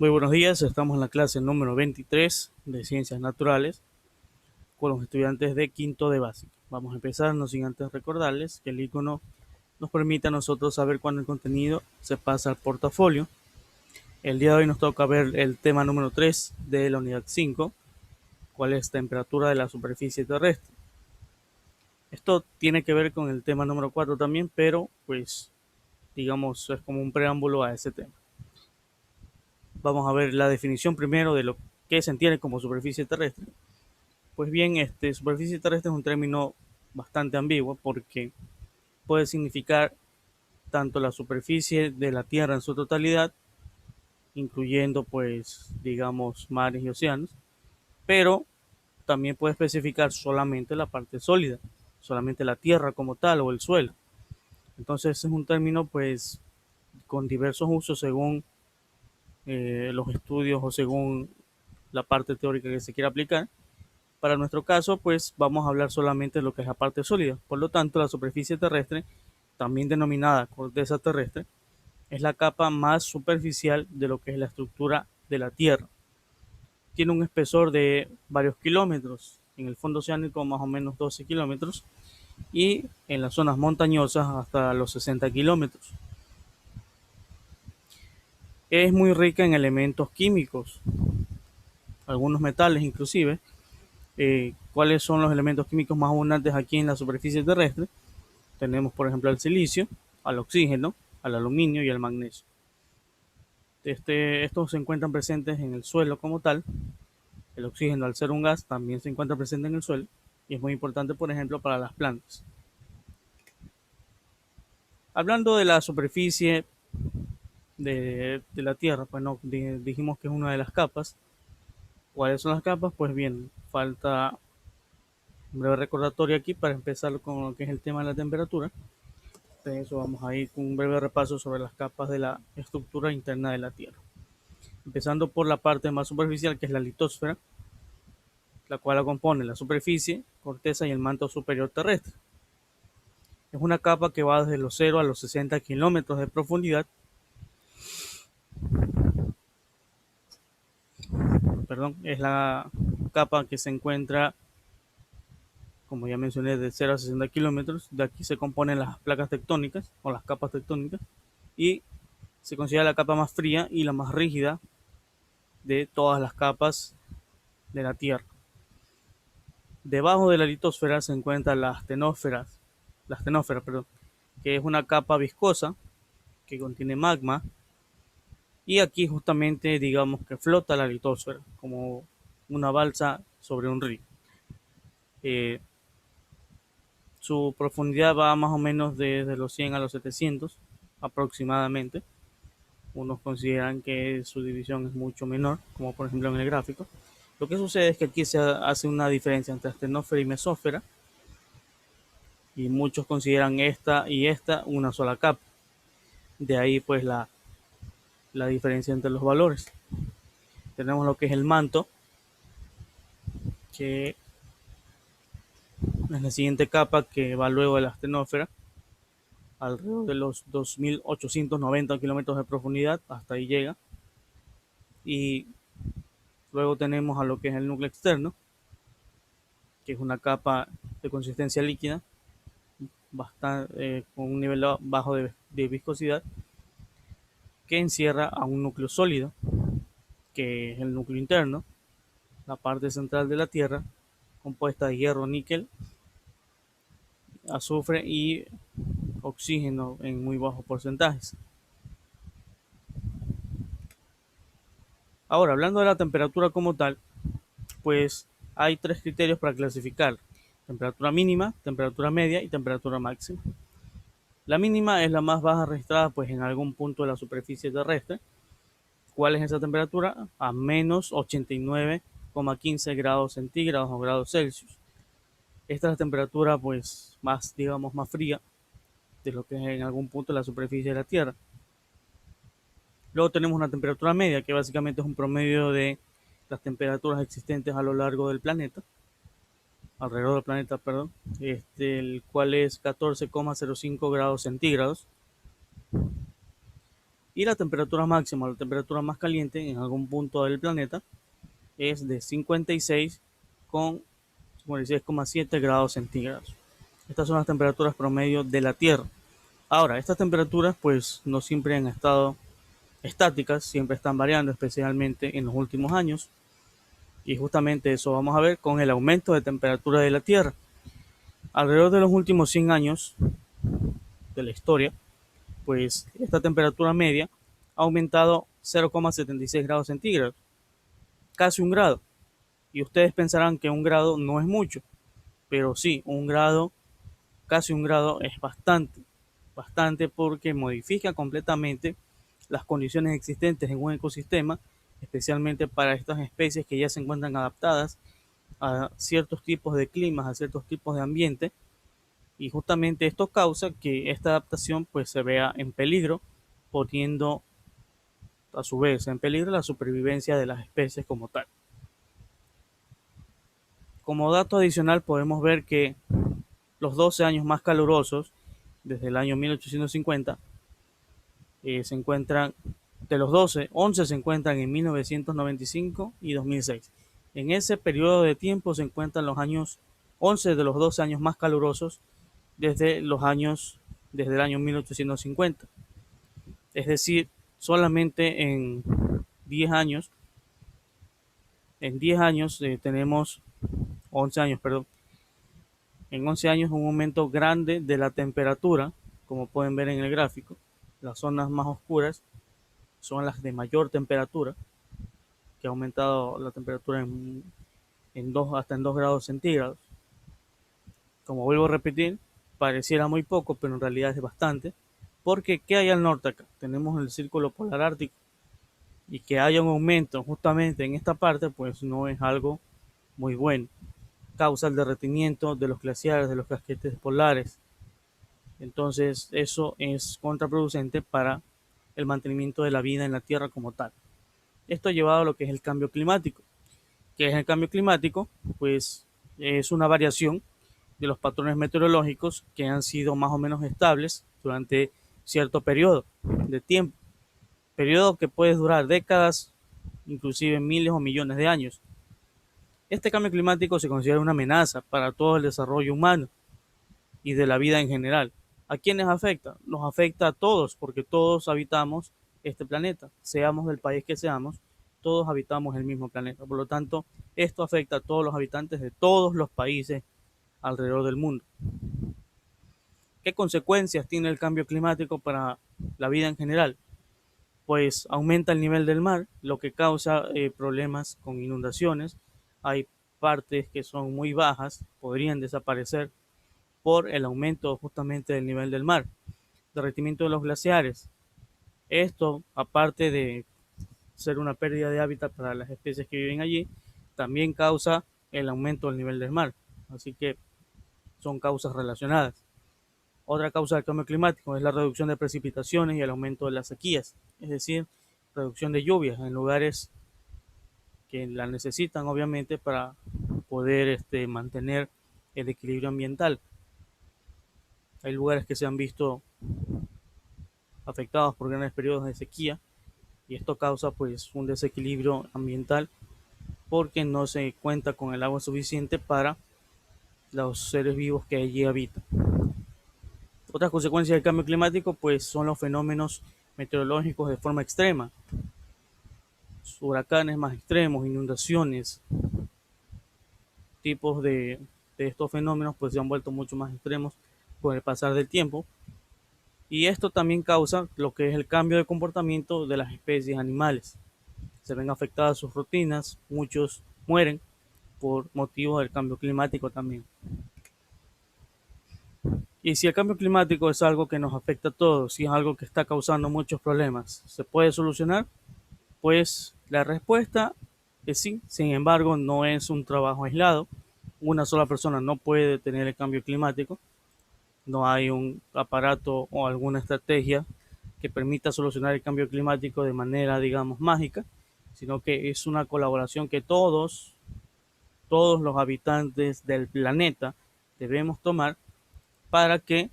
Muy buenos días, estamos en la clase número 23 de Ciencias Naturales con los estudiantes de quinto de básica. Vamos a empezar, no sin antes recordarles que el icono nos permite a nosotros saber cuándo el contenido se pasa al portafolio. El día de hoy nos toca ver el tema número 3 de la unidad 5, cuál es temperatura de la superficie terrestre. Esto tiene que ver con el tema número 4 también, pero pues digamos es como un preámbulo a ese tema. Vamos a ver la definición primero de lo que se entiende como superficie terrestre. Pues bien, superficie terrestre es un término bastante ambiguo porque puede significar tanto la superficie de la Tierra en su totalidad, incluyendo pues digamos mares y océanos, pero también puede especificar solamente la parte sólida, solamente la Tierra como tal o el suelo. Entonces es un término pues con diversos usos según los estudios o según la parte teórica que se quiera aplicar. Para nuestro caso, pues vamos a hablar solamente de lo que es la parte sólida. Por lo tanto, la superficie terrestre, también denominada corteza terrestre, es la capa más superficial de lo que es la estructura de la Tierra. Tiene un espesor de varios kilómetros, en el fondo oceánico más o menos 12 kilómetros y en las zonas montañosas hasta los 60 kilómetros. Es muy rica en elementos químicos, algunos metales inclusive. ¿Cuáles son los elementos químicos más abundantes aquí en la superficie terrestre? Tenemos, por ejemplo, al silicio, al oxígeno, al aluminio y al magnesio. Estos se encuentran presentes en el suelo como tal. El oxígeno, al ser un gas, también se encuentra presente en el suelo y es muy importante, por ejemplo, para las plantas. Hablando de la superficie de la Tierra, pues no, dijimos que es una de las capas. ¿Cuáles son las capas? Pues bien, falta un breve recordatorio aquí para empezar con lo que es el tema de la temperatura. De eso vamos a ir con un breve repaso sobre las capas de la estructura interna de la Tierra. Empezando por la parte más superficial, que es la litosfera, la cual la compone la superficie, corteza y el manto superior terrestre. Es una capa que va desde los 0 a los 60 kilómetros de profundidad. Perdón, es la capa que se encuentra, como ya mencioné, de 0 a 60 kilómetros. De aquí se componen las placas tectónicas o las capas tectónicas y se considera la capa más fría y la más rígida de todas las capas de la Tierra. Debajo de la litosfera se encuentra la astenósfera, perdón, que es una capa viscosa que contiene magma y aquí justamente digamos que flota la litosfera como una balsa sobre un río. Eh, Su profundidad va más o menos desde los 100 a los 700 aproximadamente. Unos consideran que su división es mucho menor, como por ejemplo en el gráfico. Lo que sucede es que aquí se hace una diferencia entre astenósfera y mesósfera y muchos consideran esta y esta una sola capa. De ahí pues la diferencia entre los valores. Tenemos lo que es el manto, que es la siguiente capa que va luego de la astenósfera, alrededor de los 2.890 kilómetros de profundidad, hasta ahí llega. Y luego tenemos a lo que es el núcleo externo, que es una capa de consistencia líquida, con un nivel bajo de viscosidad, que encierra a un núcleo sólido, que es el núcleo interno, la parte central de la Tierra, compuesta de hierro, níquel, azufre y oxígeno en muy bajos porcentajes. Ahora, hablando de la temperatura como tal, pues hay tres criterios para clasificar: temperatura mínima, temperatura media y temperatura máxima. La mínima es la más baja registrada pues en algún punto de la superficie terrestre. ¿Cuál es esa temperatura? A menos 89,15 grados centígrados o grados Celsius. Esta es la temperatura pues más, digamos, más fría de lo que es en algún punto de la superficie de la Tierra. Luego tenemos una temperatura media, que básicamente es un promedio de las temperaturas existentes a lo largo del planeta, alrededor del planeta, perdón, el cual es 14,05 grados centígrados. Y la temperatura máxima, la temperatura más caliente en algún punto del planeta es de 56,7 grados centígrados. Estas son las temperaturas promedio de la Tierra. Ahora, estas temperaturas pues no siempre han estado estáticas, siempre están variando, especialmente en los últimos años. Y justamente eso vamos a ver con el aumento de temperatura de la Tierra. Alrededor de los últimos 100 años de la historia, pues esta temperatura media ha aumentado 0,76 grados centígrados, casi un grado. Y ustedes pensarán que un grado no es mucho, pero sí, un grado, casi un grado es bastante porque modifica completamente las condiciones existentes en un ecosistema, especialmente para estas especies que ya se encuentran adaptadas a ciertos tipos de climas, a ciertos tipos de ambiente, y justamente esto causa que esta adaptación pues se vea en peligro, poniendo a su vez en peligro la supervivencia de las especies como tal. Como dato adicional podemos ver que los 12 años más calurosos desde el año 1850 se encuentran, de los 12, 11 se encuentran en 1995 y 2006. En ese periodo de tiempo se encuentran los años 11 de los 12 años más calurosos desde el año 1850. Es decir, solamente 10 años, en 10 años tenemos 11 años, perdón, en 11 años un aumento grande de la temperatura, como pueden ver en el gráfico. Las zonas más oscuras son las de mayor temperatura, que ha aumentado la temperatura hasta en 2 grados centígrados. Como vuelvo a repetir, pareciera muy poco, pero en realidad es bastante, porque ¿qué hay al norte acá? Tenemos el círculo polar ártico, y que haya un aumento justamente en esta parte, pues no es algo muy bueno. Causa el derretimiento de los glaciares, de los casquetes polares. Entonces, eso es contraproducente para el mantenimiento de la vida en la Tierra como tal. Esto ha llevado a lo que es el cambio climático. ¿Qué es el cambio climático? Pues es una variación de los patrones meteorológicos que han sido más o menos estables durante cierto periodo de tiempo. Periodo que puede durar décadas, inclusive miles o millones de años. Este cambio climático se considera una amenaza para todo el desarrollo humano y de la vida en general. ¿A quiénes afecta? Nos afecta a todos, porque todos habitamos este planeta, seamos del país que seamos, todos habitamos el mismo planeta. Por lo tanto, esto afecta a todos los habitantes de todos los países alrededor del mundo. ¿Qué consecuencias tiene el cambio climático para la vida en general? Pues aumenta el nivel del mar, lo que causa problemas con inundaciones. Hay partes que son muy bajas, podrían desaparecer por el aumento justamente del nivel del mar. Derretimiento de los glaciares. Esto, aparte de ser una pérdida de hábitat para las especies que viven allí, también causa el aumento del nivel del mar. Así que son causas relacionadas. Otra causa del cambio climático es la reducción de precipitaciones y el aumento de las sequías, es decir, reducción de lluvias en lugares que la necesitan obviamente para poder mantener el equilibrio ambiental. Hay lugares que se han visto afectados por grandes periodos de sequía y esto causa pues un desequilibrio ambiental porque no se cuenta con el agua suficiente para los seres vivos que allí habitan. Otras consecuencias del cambio climático pues son los fenómenos meteorológicos de forma extrema, huracanes más extremos, inundaciones, tipos de estos fenómenos pues se han vuelto mucho más extremos con el pasar del tiempo, y esto también causa lo que es el cambio de comportamiento de las especies animales. Se ven afectadas sus rutinas, muchos mueren por motivo del cambio climático también. Y si el cambio climático es algo que nos afecta a todos, si es algo que está causando muchos problemas, ¿se puede solucionar? Pues la respuesta es sí. Sin embargo, no es un trabajo aislado. Una sola persona no puede detener el cambio climático. No hay un aparato o alguna estrategia que permita solucionar el cambio climático de manera, digamos, mágica, sino que es una colaboración que todos los habitantes del planeta debemos tomar para que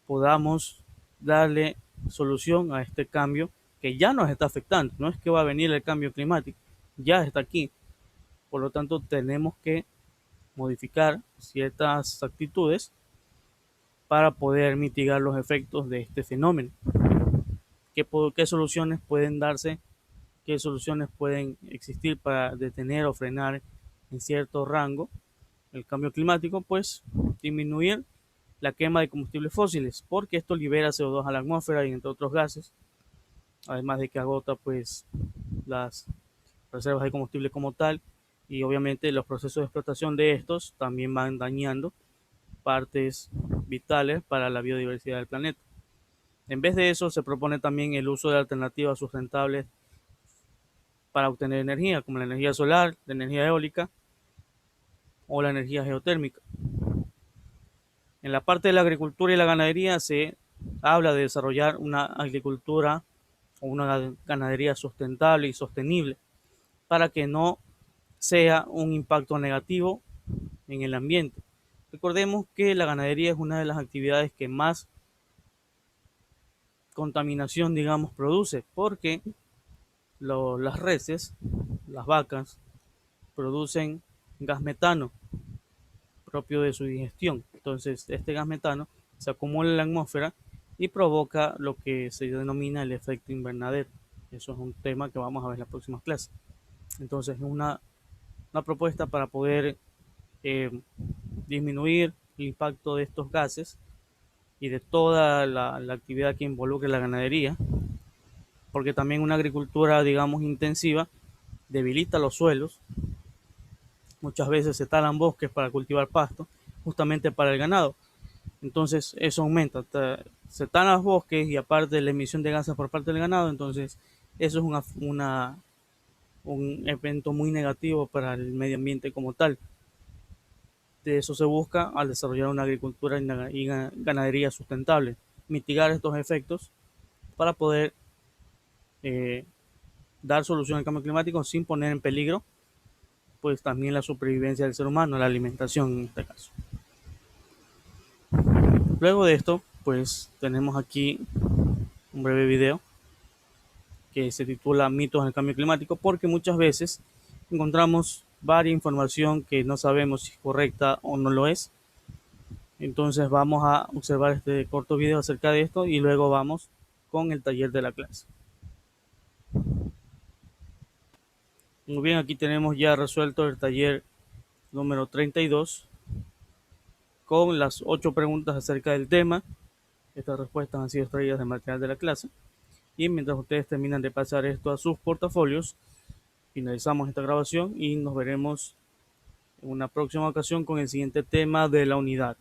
podamos darle solución a este cambio que ya nos está afectando. No es que va a venir el cambio climático, ya está aquí. Por lo tanto, tenemos que modificar ciertas actitudes para poder mitigar los efectos de este fenómeno. ¿Qué soluciones pueden darse? ¿Qué soluciones pueden existir para detener o frenar en cierto rango el cambio climático? Pues disminuir la quema de combustibles fósiles, porque esto libera CO2 a la atmósfera y entre otros gases, además de que agota pues las reservas de combustible como tal, y obviamente los procesos de explotación de estos también van dañando partes vitales para la biodiversidad del planeta. En vez de eso, se propone también el uso de alternativas sustentables para obtener energía, como la energía solar, la energía eólica o la energía geotérmica. En la parte de la agricultura y la ganadería se habla de desarrollar una agricultura o una ganadería sustentable y sostenible para que no sea un impacto negativo en el ambiente. Recordemos que la ganadería es una de las actividades que más contaminación, digamos, produce, porque las reses, las vacas, producen gas metano propio de su digestión. Entonces, este gas metano se acumula en la atmósfera y provoca lo que se denomina el efecto invernadero. Eso es un tema que vamos a ver en las próximas clases. Entonces, es una propuesta para poder eh, disminuir el impacto de estos gases y de toda la actividad que involucre la ganadería, porque también una agricultura, digamos, intensiva debilita los suelos. Muchas veces se talan bosques para cultivar pasto, justamente para el ganado. Entonces eso aumenta, se talan los bosques y aparte la emisión de gases por parte del ganado, entonces eso es un evento muy negativo para el medio ambiente como tal. De eso se busca al desarrollar una agricultura y ganadería sustentable, mitigar estos efectos para poder eh, dar solución al cambio climático sin poner en peligro pues también la supervivencia del ser humano, la alimentación en este caso. Luego de esto, pues tenemos aquí un breve video que se titula Mitos del cambio climático, porque muchas veces encontramos varias información que no sabemos si es correcta o no lo es. Entonces vamos a observar este corto video acerca de esto y luego vamos con el taller de la clase. Muy bien, aquí tenemos ya resuelto el taller número 32 con las 8 preguntas acerca del tema. Estas respuestas han sido extraídas del material de la clase. Y mientras ustedes terminan de pasar esto a sus portafolios, finalizamos esta grabación y nos veremos en una próxima ocasión con el siguiente tema de la unidad.